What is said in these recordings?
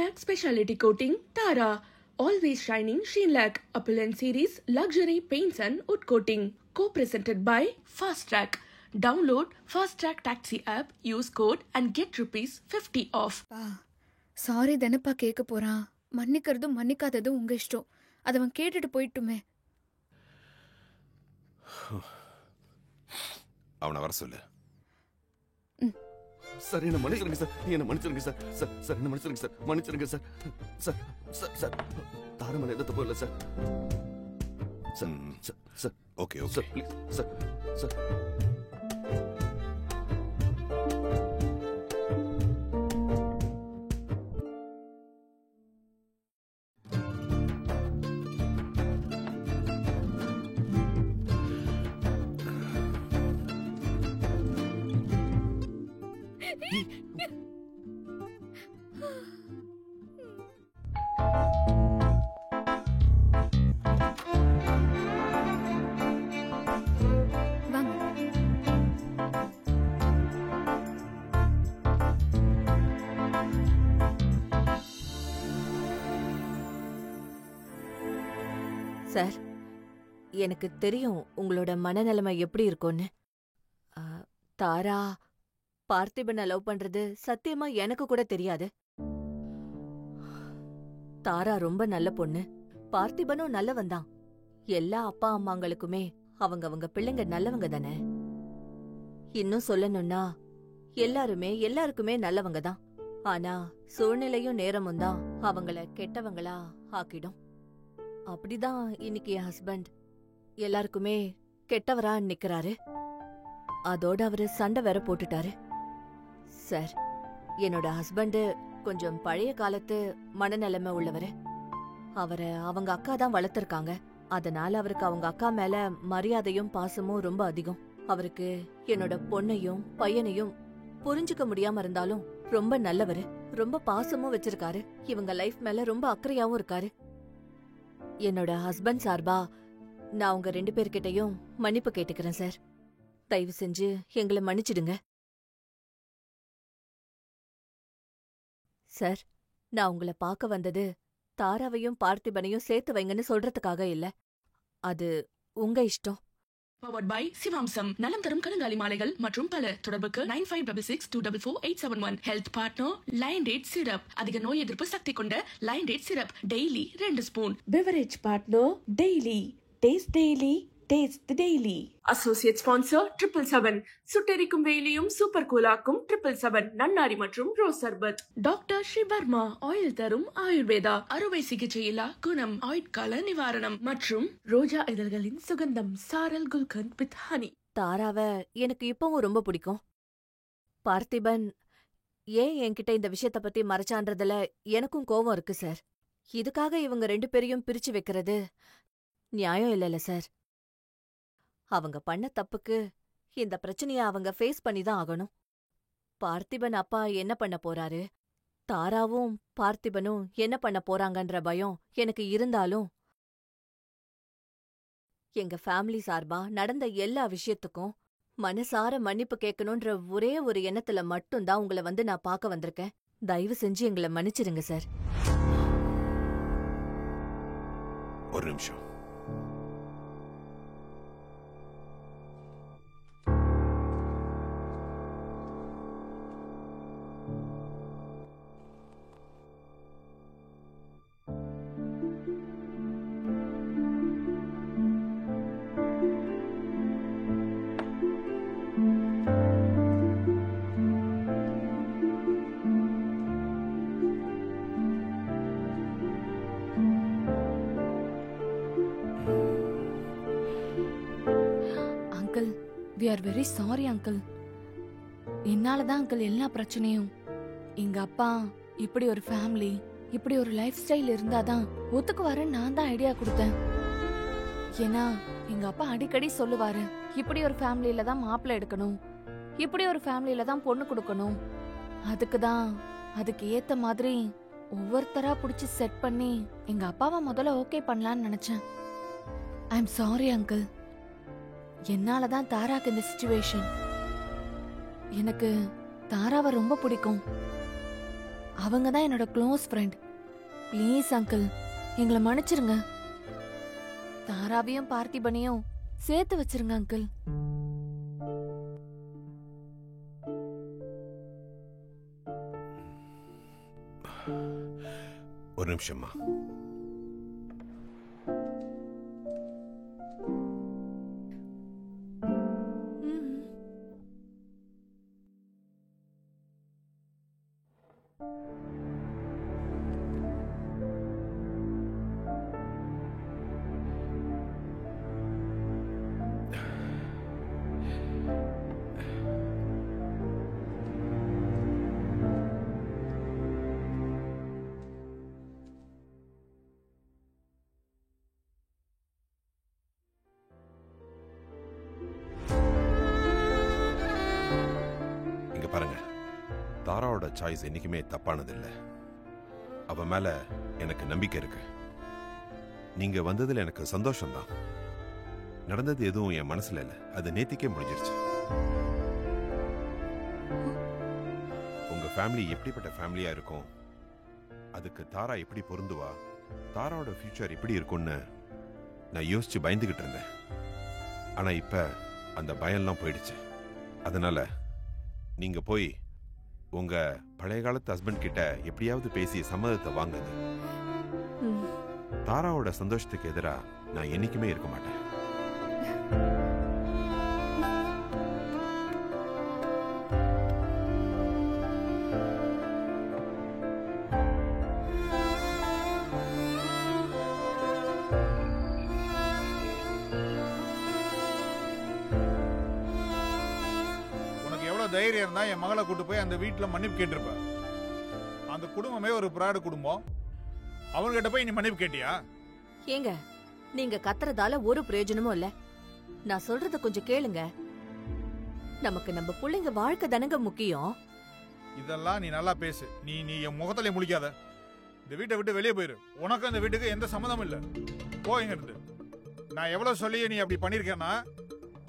Sheenlac Specialty Coating, Tara. Always shining Sheenlac. Appellant Series, Luxury Paints and Wood Coating. Co-presented by Fast Track. Download Fast Track Taxi app, use code and get ₹50 off. Sorry தானப்பா கேட்க போறான். மன்னிக்கிறதும் மன்னிக்காததும் உங்க இஷ்டம். அதை அவன் கேட்டுட்டு போயிட்டுமே. அவனை வர சொல்லு. சார் என்ன மன்னிச்சிருங்க சார், என்ன மன்னிச்சிருங்க சார். சார் சார் என்ன மன்னிச்சிருங்க சார், மன்னிச்சிருங்க சார். சார் சார் சார் தாரமலை எந்த தப்பு இல்லை sir. Sir sir sir okay okay sir please sir sir. Sir, எனக்கு தெரியும் உங்களோட மனநிலைமை எப்படி இருக்கும்னு. தாரா பார்த்திபனை லவ் பண்றது சத்தியமா எனக்கு கூட தெரியாது. தாரா ரொம்ப நல்ல பொண்ணு, பார்த்திபனும் நல்லவன் தான். எல்லா அப்பா அம்மாங்களுக்குமே அவங்க பிள்ளைங்க நல்லவங்க தானே. இன்னும் சொல்லணும்னா எல்லாருக்குமே நல்லவங்க தான். ஆனா சூழ்நிலையும் நேரமும் தான் அவங்கள கெட்டவங்களா ஆக்கிடும். அப்படிதான் இன்னைக்கு என் ஹஸ்பண்ட் எல்லாருக்குமே கெட்டவரா நிக்கிறாரு. அதோட அவரு சண்டை வேற போட்டுட்டாரு. சார், என்னோட ஹஸ்பண்ட் கொஞ்சம் பழைய காலத்து மனநிலைமை உள்ளவரு. அவரை அவங்க அக்கா தான் வளர்த்திருக்காங்க. அதனால அவருக்கு அவங்க அக்கா மேல மரியாதையும் பாசமும் ரொம்ப அதிகம். அவருக்கு என்னோட பொண்ணையும் பையனையும் புரிஞ்சுக்க முடியாம இருந்தாலும் ரொம்ப நல்லவரு. ரொம்ப பாசமும் வச்சிருக்காரு. இவங்க லைஃப் மேல ரொம்ப அக்கறையாவும் இருக்காரு. என்னோட ஹஸ்பண்ட் சார்பா நான் உங்க 2 பேர்கிட்டயும் மன்னிப்பு கேட்டுக்கிறேன் சார். தயவு செஞ்சு எங்களை மன்னிச்சிடுங்க சார். நான் உங்களை பார்க்க வந்தது தாராவையும் பார்த்திபனையும் சேர்த்து வைங்கன்னு சொல்றதுக்காக இல்ல. அது உங்க இஷ்டம். Powered by Sivamsam. நலம் தரும் கருங்காலி மாலைகள் மற்றும் பல. தொடர்புக்கு 9566244871. Health partner Lion Date Syrup. அதிக நோய் எதிர்ப்பு சக்தி கொண்ட Lion Date Syrup. Daily 2 spoon. Beverage partner Daily. Taste Daily. Taste Daily. Associate sponsor 777. சுட்டெரிக்கும் வெயிலையும் சூப்பர் கூலாக்கும் 777. நன்னாரி மற்றும் ரோஸ் சர்பத். டாக்டர் ஸ்ரீ வர்மா ஆயில் தரும் ஆயுர்வேதா. அறுவை சிகிச்சை இல்லா குணம், ஆயுட்கால நிவாரணம் மற்றும் ரோஜா இதழ்களின் சுகந்தம் சாரல் குல்கந்த் வித் ஹனி. தாராவை எனக்கு இப்பவும் ரொம்ப பிடிக்கும். பார்த்திபன் ஏன் என்கிட்ட இந்த விஷயத்த பத்தி மறைச்சான்றதுல எனக்கும் கோவம் இருக்கு சார். இதுக்காக இவங்க 2 பேரையும் பிரிச்சு வைக்கிறது நியாயம் இல்லைல்ல சார். அவங்க பண்ண தப்புக்கு இந்த பிரச்சனைய அவங்க ஃபேஸ் பண்ணிதான் ஆகணும். பார்த்திபன் அப்பா என்ன பண்ண போறாரு, தாராவும் பார்த்திபனும் என்ன பண்ண போறாங்கன்ற பயம் எனக்கு இருந்தாலும் எங்க ஃபேமிலி சார்பா நடந்த எல்லா விஷயத்துக்கும் மனசார மன்னிப்பு கேட்கணும்ன்ற ஒரே ஒரு எண்ணத்துல மட்டும்தான் உங்களை வந்து நான் பார்க்க வந்திருக்கேன். தயவு செஞ்சு எங்களை மன்னிச்சிருங்க சார். ஒரு நிமிஷம். We are very sorry uncle. என்னாலதான் அங்கிள் எல்லா பிரச்சனையும். எங்க அப்பா இப்படி ஒரு ஃபேமிலி, இப்படி ஒரு லைஃப் ஸ்டைல் இருந்தாதான் ஒத்துக்குவாருன்னு நான் தான் ஐடியா கொடுத்தேன். ஏன்னா எங்க அப்பா அடிக்கடி சொல்லுவாரு, இப்படி ஒரு ஃபேமிலியில தான் மாப்பிள்ளை எடுக்கணும், இப்படி ஒரு ஃபேமிலியில தான் பொண்ணு கொடுக்கணும். அதுக்கு ஏத்த மாதிரி ஒவ்வொருத்தரா புடிச்சு செட் பண்ணி எங்க அப்பாவை முதல்ல ஓகே பண்ணலான்னு நினைச்சேன். I am sorry uncle. என்னாலதான் தாராக்கு இந்த சிச்சுவேஷன். எனக்கு தாராவை ரொம்ப பிடிக்கும். அவங்க தான் என்னோட க்ளோஸ் ஃப்ரெண்ட். ப்ளீஸ் அங்கிள், எங்களை மன்னிச்சிருங்க. தாராவையும் பார்த்திபனையும் சேர்த்து வச்சிருங்க அங்கிள். ஒரு நிமிஷம்மா. பாருங்க, தாராவோட சாய்ஸ் என்னைக்குமே தப்பானது இல்லை. அவ மேல எனக்கு நம்பிக்கை இருக்கு. நீங்க வந்ததுல எனக்கு சந்தோஷம்தான். நடந்தது எதுவும் என் மனசுல இல்ல, அது நேத்திக்கே முடிஞ்சிருச்சு. உங்க ஃபேமிலி எப்படிப்பட்ட ஃபேமிலியா இருக்கும், அதுக்கு தாரா எப்படி பொருந்துவா, தாராவோட ஃபியூச்சர் எப்படி இருக்கும்னு நான் யோசிச்சு பயந்துகிட்டு இருந்தேன். ஆனா இப்ப அந்த பயம்லாம் போயிடுச்சு. அதனால நீங்க போய் உங்க பழைய காலத்து ஹஸ்பண்ட் கிட்ட எப்படியாவது பேசி சம்மதத்தை வாங்குது. தாராவோட சந்தோஷத்துக்கு எதிரா நான் என்னைக்குமே இருக்க மாட்டேன். தைரியம் இருந்தா என் மகளை கூட்டு போய் அந்த வீட்டுல மன்னிப்பு கேட்டிருப்ப. அந்த குடும்பமே ஒரு பிராடு குடும்பம். அவங்ககிட்ட போய் நீ மன்னிப்பு கேட்டியா? ஏங்க, நீங்க கத்துறதால ஒரு பிரயோஜனமும் இல்ல. நான் சொல்றத கொஞ்சம் கேளுங்க. நமக்கு நம்ம பிள்ளைங்க வாழ்க்கை தானங்க முக்கியம். இதெல்லாம் நீ நல்லா பேசு. நீ என் முகத்திலே முழிக்காத. இந்த வீட்டை விட்டு வெளியே போயிரு. உனக்கு அந்த வீட்டுக்கு எந்த சம்மதமும் இல்ல. போங்க இருந்து. நான் எவ்வளவு சொல்லி நீ அப்படி பண்ணிருக்கேன்னா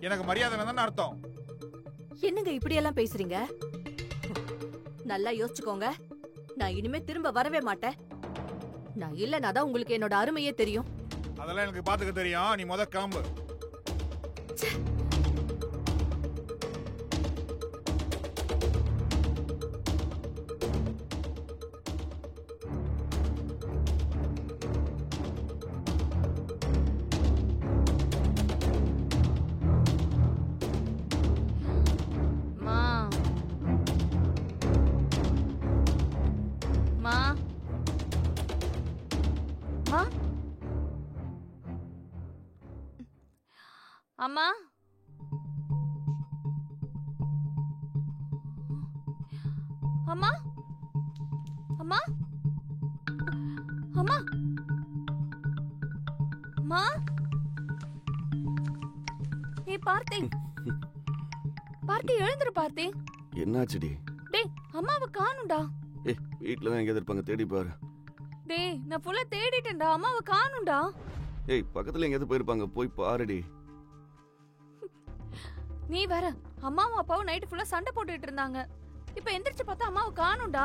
எனக்கு மரியாதை தானே அர்த்தம். என்னங்க இப்படி எல்லாம் பேசுறீங்க? நல்லா யோசிச்சுக்கோங்க. நான் இனிமே திரும்ப வரவே மாட்டேன். நான் இல்லனா தான் உங்களுக்கு என்னோட அருமையே தெரியும். அதெல்லாம் எனக்கு பாத்துக்க தெரியும். நீ முத கிளம்பு. அம்மா, அம்மா, அம்மா, அம்மா, அம்மா. ஏய் பார்த்தி, பார்த்தி எழுந்துரு பார்த்தி. என்னாச்சுடி? டேய், அம்மாவை காணும்டா. ஏய், வீட்ல தான் எங்க இருப்பாங்க, தேடி பாரு. டேய், நான் ஃபுல்லா தேடிட்டேன்டா, அம்மாவை காணும்டா. ஏய், பக்கத்துல எங்கேயாவது போயிருப்பாங்க, போய் பாருடி. நீ வேற, அம்மாவும் அப்பாவும் நைட்டு ஃபுல்லா சண்டை போட்டுட்டு இருந்தாங்க. இப்ப எந்திரிச்சு பார்த்தா அம்மாவை காணும்டா.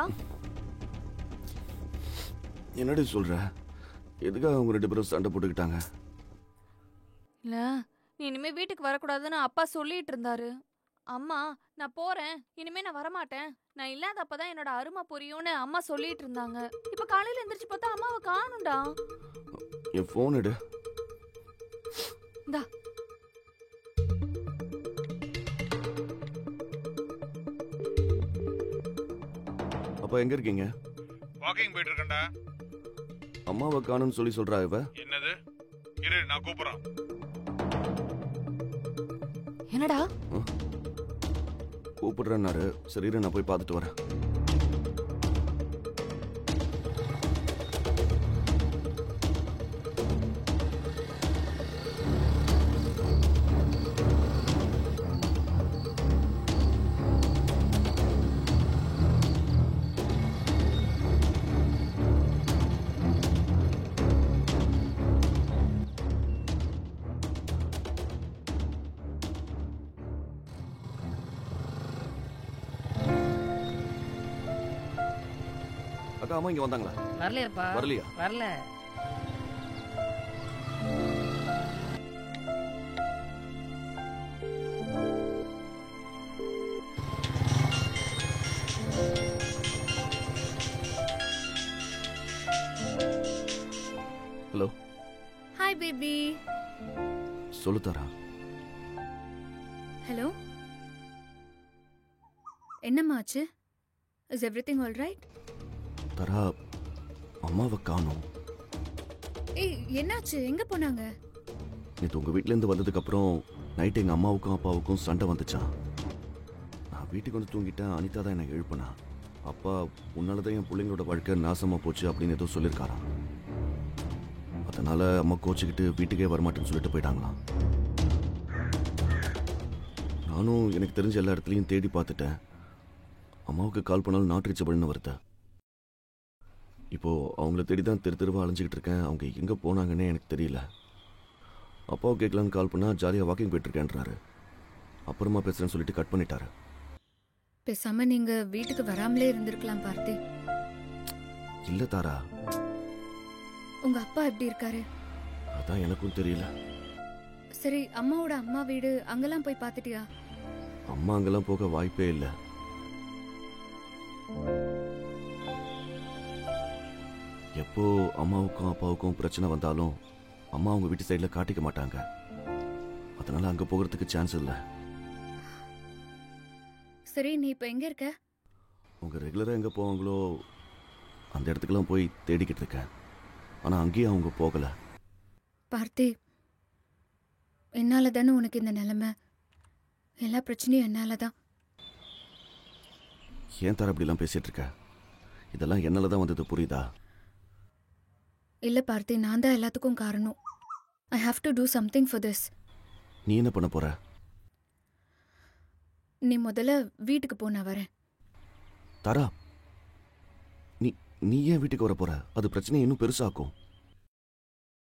என்னடி சொல்ற? எதுக்காக அவங்க ரெண்டு பேரும் சண்டை போட்டுக்கிட்டாங்க? இல்ல, நீ இனிமே வீட்டுக்கு வரக்கூடாதுன்னு அப்பா சொல்லிட்டு இருந்தாரு. அம்மா, நான் போறேன், இனிமே நான் வரமாட்டேன், நான் இல்லாத அப்பதான் என்னோட அருமை புரியும்னு அம்மா சொல்லிட்டு இருந்தாங்க. இப்ப காலையில எந்திரிச்சு பார்த்தா அம்மாவை காணும்டா. என் போன் எடு. இந்தா. அப்பா எங்க இருக்கீங்க? வாக்கிங் போயிட்டு இருக்கேன்டா. அம்மாவை காணும்னு சொல்லி சொல்றா இவ. என்னது? இரு, நான் கூப்பிடுறேன். என்னடா? கூப்பிடுறேன்னாரு. சரி இரு, நான் போய் பார்த்துட்டு வரேன். அக்கா அம்மா இங்க வந்தாங்களா? வரலையாப்பா? வரலையா? வரல. ஹலோ. Hi baby. சொல்லு தாரா. ஹலோ. என்னம்மாச்சு? Is everything all right? Tara, அம்மாவை காணோம். ஏய், என்னாச்சு? எங்க போனாங்க? நேற்று உங்க வீட்ல இருந்து வந்ததுக்கு அப்புறம் நைட் எங்க அம்மாவுக்கும் அப்பாவுக்கும் சண்டை வந்துச்சான். நான் வீட்டுக்கு வந்து தூங்கிட்டேன். அனிதா தான் என்னை எழுப்புனா. அப்பா, உன்னாலதான் என் பிள்ளைங்களோட வாழ்க்கை நாசமா போச்சு அப்படின்னு ஏதோ சொல்லியிருக்காராம். அதனால அம்மா கோச்சிக்கிட்டு வீட்டுக்கே வரமாட்டேன்னு சொல்லிட்டு போயிட்டாங்களாம். நானும் எனக்கு தெரிஞ்ச எல்லா இடத்துலையும் தேடி பார்த்துட்டேன். அம்மாவுக்கு கால் பண்ணாலும் நாட் ரீச்சபிள்னு வருது. இப்போ அவங்கள தேடி தான் தெருவா அலைஞ்சிக்கிட்டு இருக்கேன். அவங்க எங்கே போனாங்கன்னே எனக்கு தெரியல. அப்பாவை கேட்கலான்னு கால் பண்ணால் ஜாலியாக வாக்கிங் போயிட்டுருக்கேன்றாரு. அப்புறமா பேசுகிறேன்னு சொல்லிட்டு கட் பண்ணிட்டாரு. பேசாம நீங்க வீட்டுக்கு வராமலே இருந்திருக்கலாம் பார்த்தி. இல்லை தாரா. உங்க அப்பா எப்படி இருக்காரு? அதான் எனக்கும் தெரியல. சரி, அம்மாவோட அம்மா வீடு அங்கெல்லாம் போய் பார்த்துட்டியா? அம்மா அங்கெல்லாம் போக வாய்ப்பே இல்லை. எப்போ அம்மாவுக்கும் அப்பாவுக்கும் பிரச்சனை வந்தாலும் அம்மா அவங்க வீட்டு சைடில் காட்டிக்க மாட்டாங்க. அதனால அங்கே போகிறதுக்கு சான்ஸ் இல்லை. சரி, நீ இப்ப எங்க இருக்க? அவங்க ரெகுலராக எங்கே போவாங்களோ அந்த இடத்துக்கெல்லாம் போய் தேடிக்கிட்டு இருக்கேன். ஆனால் அங்கேயும் அவங்க போகலை. பார்த்தி, என்னால தானே உனக்கு இந்த நிலைமை. எல்லா பிரச்சனையும் என்னால தான். ஏன் தர அப்படிலாம் பேசிட்டு இருக்க? இதெல்லாம் என்னால தான் வந்தது, புரியுதா? இல்ல பார்த்தி, நான் தான் எல்லாத்துக்கும் காரணம். I have to do something for this. நீ என்ன பண்ண போற? நீ முதல்ல வீட்டுக்கு போ, நான் வரேன். தாரா, நீ ஏன் வீட்டுக்கு வர போற? அது பிரச்சனையை இன்னும் பெருசாக்கும்.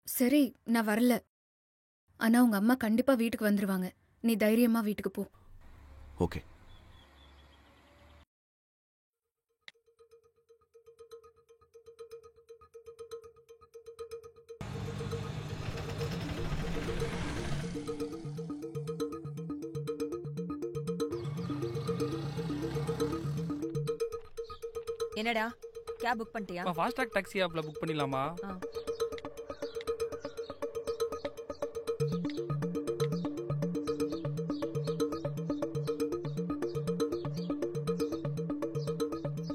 சரி, நான் வரல. ஆனா உங்க அம்மா கண்டிப்பா வீட்டுக்கு வந்துருவாங்க. நீ தைரியமா வீட்டுக்கு போ. ஓகே. என்னடா கேப் புக் பண்ணிட்டியா? ஃபாஸ்ட் ட்ராக் டாக்ஸி ஆப்ல புக் பண்ணிடலாமா?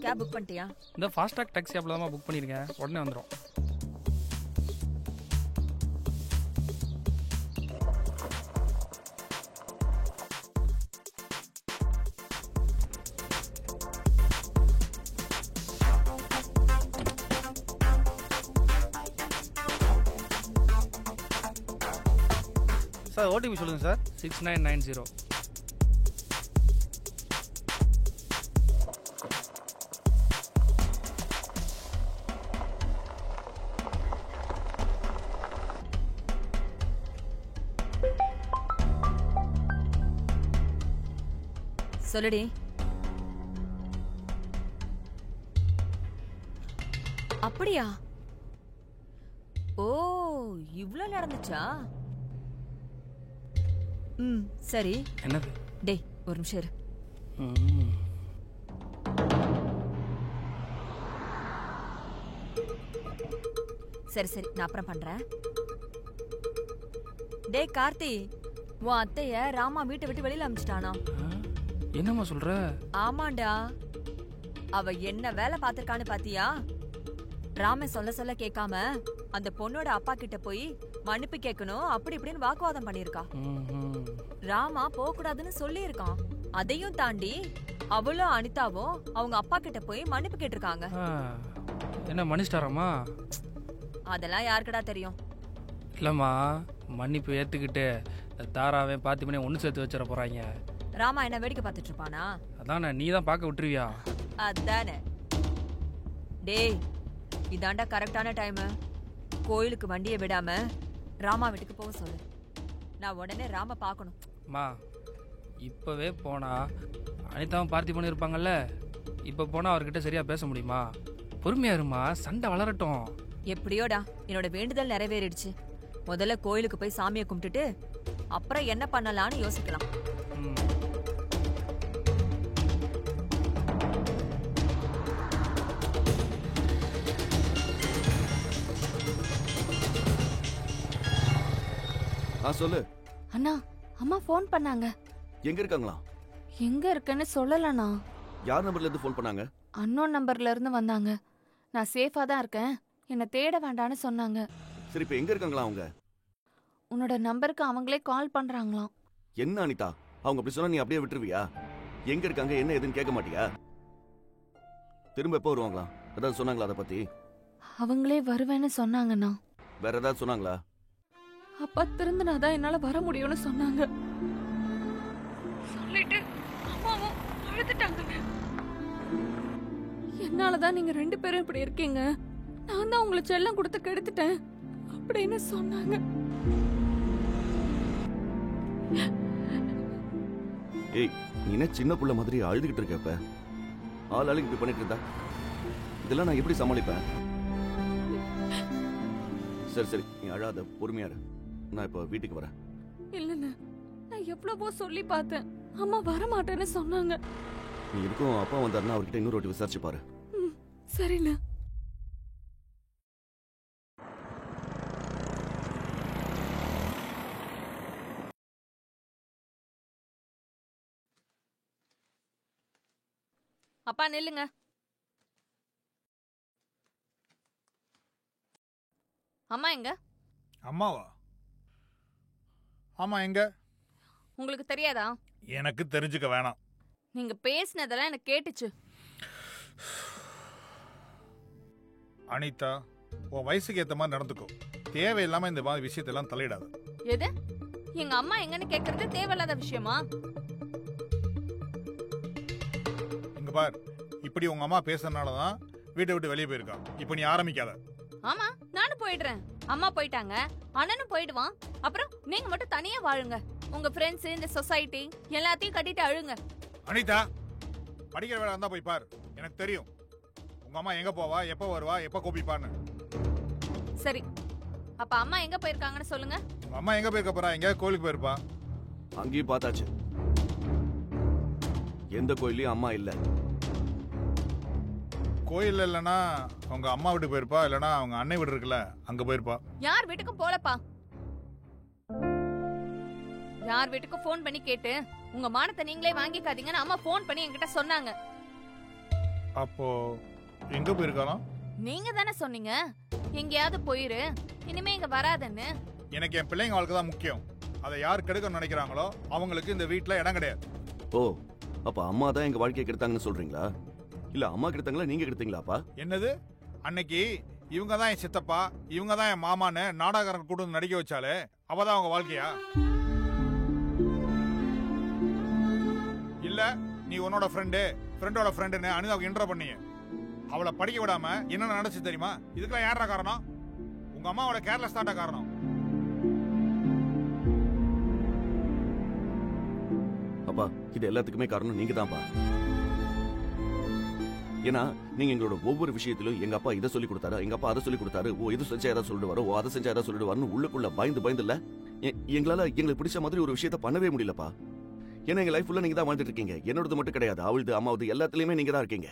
கேப் புக் பண்ணிட்டியா? இந்த ஃபாஸ்ட் ட்ராக் டாக்ஸி ஆப்ல தான் புக் பண்ணிருக்கேன். உடனே வந்துடும். சார் ஓடிபி சொல்லுங்கள் சார். 6990. சொல்லுடி. அப்படியா? ஓ, இவ்ளோ நடந்துச்சா? சரி. என்னது? டேய், ஒரு நிமிஷம் இரு. சரி சரி, நான் அப்புறம் பண்றேன். டேய் கார்த்தி, உன் அத்தைய ராமா வீட்டை விட்டு வெளியில அமிச்சிட்டானா? என்னம்மா சொல்ற? ஆமாண்டா. அவ என்ன வேலை பாத்திருக்கான்னு பாத்தியா? ராமே சொல்ல சொல்ல கேட்காம அந்த பொண்ணோட அப்பா கிட்ட போய் மன்னிப்பு கேட்கணும் அப்படி இப்படின்னு வாக்குவாதம் பண்ணிருக்கா. ராமா போக கூடாதுன்னு சொல்லி இருக்கான். அதையும் தாண்டி அவளும் அனிதாவும் அவங்க அப்பா கிட்ட போய் மன்னிப்பு கேட்டிருக்காங்க. என்ன மன்னிச்சிட்டாராமா? அதெல்லாம் யாருக்குடா தெரியும்? இல்லம்மா, மன்னிப்பு ஏத்துக்கிட்டு தாராவே பாத்தி பண்ணி ஒண்ணு சேர்த்து வச்சிட போறாங்க. ராமா என்ன வேடிக்கை பார்த்துட்டு இருப்பானா? அதானே, நீ தான் பார்க்க விட்டுருவியா? அதானே. டேய், இதாண்டா கரெக்டான டைம். கோயிலுக்கு வண்டியை விடாம ராமா வீட்டுக்கு போக சொல்லு. நான் உடனே ராம பார்க்கணும். அம்மா, இப்பவே போனா அனிதாவும் பார்த்தி பண்ணியிருப்பாங்கல்ல. இப்போ போனா அவர்கிட்ட சரியா பேச முடியுமா? பொறுமையா இருமா, சண்டை வளரட்டும். எப்படியோடா என்னோட வேண்டுதல் நிறைவேறிடுச்சு. முதல்ல கோயிலுக்கு போய் சாமியை கும்பிட்டுட்டு அப்புறம் என்ன பண்ணலாம்னு யோசிக்கலாம். ம். சொல்லு. அண்ணா, அம்மா ஃபோன் பண்ணாங்க. எங்க இருக்காங்களா? எங்க இருக்கேன்னு சொல்லலண்ணா. யார் நம்பர்ல இருந்து ஃபோன் பண்ணாங்க? அன்னோன் நம்பர்ல இருந்து வந்தாங்க. நான் சேஃபா தான் இருக்கேன், என்னை தேட வேண்டான்னு சொன்னாங்க. சரி, இப்ப எங்க இருக்காங்களா அவங்க? உன்னோட நம்பருக்கு அவங்களே கால் பண்றாங்களாம். என்ன அனிதா, அவங்க அப்படி சொன்னா நீ அப்படியே விட்டுருவியா? எங்க இருக்காங்க என்ன ஏதுன்னு கேட்க மாட்டியா? திரும்ப எப்போ வருவாங்களா? ஏதாவது சொன்னாங்களா அதை பத்தி? அவங்களே வருவேன்னு சொன்னாங்கண்ணா. வேற ஏதாவது சொன்னாங்களா? அப்பா திருந்தினாதான் என்னால வர முடியும்னு சொன்னாங்க. சொல்லிட்டு அம்மாவும் அழுதுட்டாங்க. என்னாலதான் நீங்க 2 பேரும் இப்படி இருக்கீங்க, நான் தான் உங்களை செல்லம் கொடுத்து கெடுத்துட்டேன் அப்படின்னு சொன்னாங்க. ஏய், நீ என்ன சின்ன புள்ள மாதிரி அழுதுகிட்டு இருக்கப்ப? ஆள் ஆளுக்கு இப்படி பண்ணிட்டு இருந்தா இதெல்லாம் நான் எப்படி சமாளிப்பேன்? சரி சரி, நீ அழாத, பொறுமையா இரு. நான் இப்போ வீட்டுக்கு வரேன். இல்லண்ணா, நான் எவ்வளவோ சொல்லி பார்த்தேன், அம்மா வர மாட்டேன்னு சொன்னாங்க. நீ இருக்கும் அப்பா வந்தாருன்னா அவர்கிட்ட இன்னொரு வாட்டி விசாரிச்சு பாரு. சரிண்ணா. அப்பா நில்லுங்க. அம்மா எங்க? அம்மாவா? ஆமா, எங்க? உங்களுக்கு தெரியாதா? எனக்கு தெரிஞ்சுக்க வேணாம். நீங்க பேசினதெல்லாம் எனக்கு கேட்டுச்சு. அனிதா, உன் வயசுக்கு ஏத்த மாதிரி நடந்துக்கோ. தேவையில்லாம இந்த மாதிரி விஷயத்தெல்லாம் தலையிடாது. எது? எங்க அம்மா எங்கன்னு கேக்குறது தேவையில்லாத விஷயமா? இங்க பார், இப்படி உங்க அம்மா பேசுறதுனாலதான் வீட்டை விட்டு வெளியே போயிருக்கா. இப்ப நீ ஆரம்பிக்காத. ஆமா, நானும் போயிடுறேன். அம்மா போயிட்டாங்க, அண்ணனும் போயிடுவான். அப்புறம் நீங்க மட்டும் தனியா வாழுங்க. உங்க ஃப்ரெண்ட்ஸ், இந்த சொசைட்டி எல்லாத்தையும் கட்டிட்டு அழுங்க. அனிதா, படிக்கிற வேலை இருந்தா போய் பார். எனக்கு தெரியும் உங்க அம்மா எங்க போவா, எப்ப வருவா, எப்ப கோபிப்பான்னு. சரி, அப்ப அம்மா எங்க போயிருக்காங்கன்னு சொல்லுங்க. உங்க அம்மா எங்க போயிருக்க போறா? எங்க கோயிலுக்கு போயிருப்பா. அங்கேயும் பார்த்தாச்சு, எந்த கோயிலையும் அம்மா இல்ல. கோயில் இல்லைன்னா அவங்க அம்மா வீட்டுக்கு போயிருப்பா, இல்லைன்னா அவங்க அன்னை வீடு இருக்குல்ல அங்க போயிருப்பா. யார் வீட்டுக்கும் போலப்பா. யார் வீட்டுக்கும் போன் பண்ணி கேட்டு உங்க மானத்தை நீங்களே வாங்கிக்காதீங்கன்னு அம்மா போன் பண்ணி என்கிட்ட சொன்னாங்க. அப்போ எங்க போயிருக்கலாம்? நீங்க தானே சொன்னீங்க எங்கேயாவது போயிரு, இனிமே இங்க வராதன்னு. எனக்கு என் பிள்ளைங்க வாழ்க்கை தான் முக்கியம். அதை யார் கெடுக்க நினைக்கிறாங்களோ அவங்களுக்கு இந்த வீட்டுல இடம் கிடையாது. ஓ, அப்ப அம்மா தான் எங்க வாழ்க்கையை கெடுத்தாங்கன்னு சொல்றீங்களா? இல்ல அம்மா கெடுத்தாங்களா நீங்க கெடுத்தீங்களாப்பா? என்னது? அன்னைக்கு இவங்க தான் என் சித்தப்பா, இவங்க தான் என் மாமான்னு நாடகாரன் கூட்டு வந்து நடிக்க வச்சாலே அவதான் அவங்க வாழ்க்கையா? இல்ல நீ உன்னோட ஃப்ரெண்டோட ஃப்ரெண்டுன்னு அனிதாவுக்கு இன்ட்ரோ பண்ணீங்க. அவளை படிக்க விடாம என்ன நடந்துச்சு தெரியுமா? இதுக்கெல்லாம் யாரா காரணம்? உங்க அம்மாவோட கேர்லெஸ் தான்டா காரணம். அப்பா, இது எல்லாத்துக்குமே காரணம் நீங்க தான்ப்பா. ஏன்னா நீங்க எங்களோட ஒவ்வொரு விஷயத்திலும் எங்க அப்பா இதை சொல்லி கொடுத்தாரு, எங்க அப்பா அதை சொல்லி கொடுத்தாரு, ஓ இது செஞ்சா ஏதாவது சொல்லிடுவாரு, ஓ அதை செஞ்சா ஏதாவது சொல்லிடுவாருன்னு உள்ளுக்குள்ள பயந்து இல்ல எங்களால எங்களுக்கு பிடிச்ச மாதிரி ஒரு விஷயத்த பண்ணவே முடியலப்பா. ஏன்னா எங்க லைஃப் ஃபுல்லா நீங்க தான் வாழ்ந்துட்டு இருக்கீங்க. என்னோடது மட்டும் கிடையாது, அவளுது அம்மாவது எல்லாத்துலயுமே நீங்க தான் இருக்கீங்க.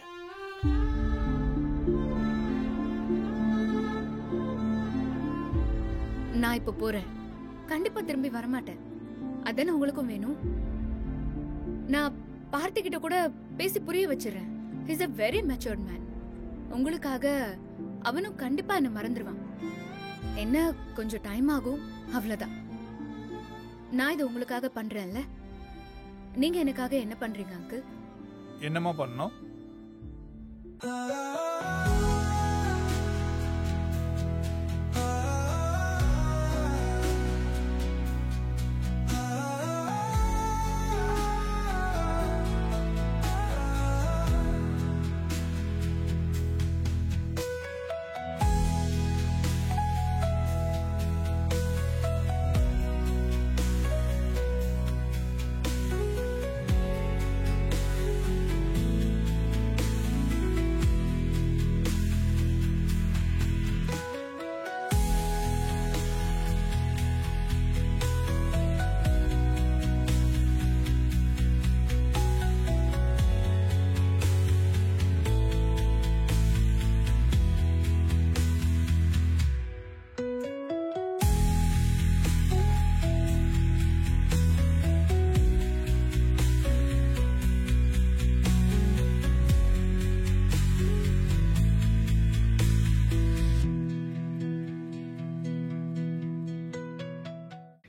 நான் இப்ப போறேன், கண்டிப்பா திரும்பி வரமாட்டேன். அதானே உங்களுக்கும் வேணும். நான் பார்த்தி கிட்ட கூட பேசி புரிய வச்சிடறேன். He's a very matured man. உங்களுக்காக அவனும் கண்டிப்பா என்ன மறந்துடுவான். என்ன கொஞ்சம் டைம் ஆகும், அவ்வளவுதான். நான் இது உங்களுக்காக பண்றேன்ல, நீங்க எனக்காக என்ன பண்றீங்க அங்கிள்? என்னமா பண்ணோம்?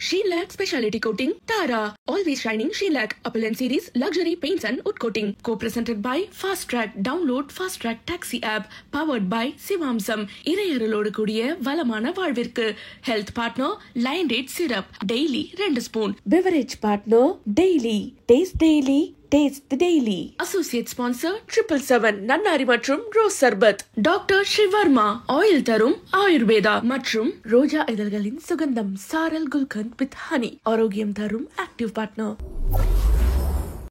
Shellac Speciality Coating, Tara. Always shining Shellac. Appellant Series, Luxury Paints and Wood Coating. Co-presented by Fast Track. Download Fast Track Taxi app. Powered by Sivamsam. இறையருளோடு கூடிய வளமான வாழ்விற்கு. Health Partner, Lion Date Syrup. Daily 2 spoon. Beverage Partner, Daily. Taste Daily. Taste the Daily. Associate Sponsor, 777 நன்னாரி மற்றும் rose சர்பத். Doctor Sreevarma oil தரும் ஆயுர்வேதா மற்றும் ரோஜா இதழ்களின் சுகந்தம் சாரல் gulkand with honey ஆரோக்கியம் தரும் active partner.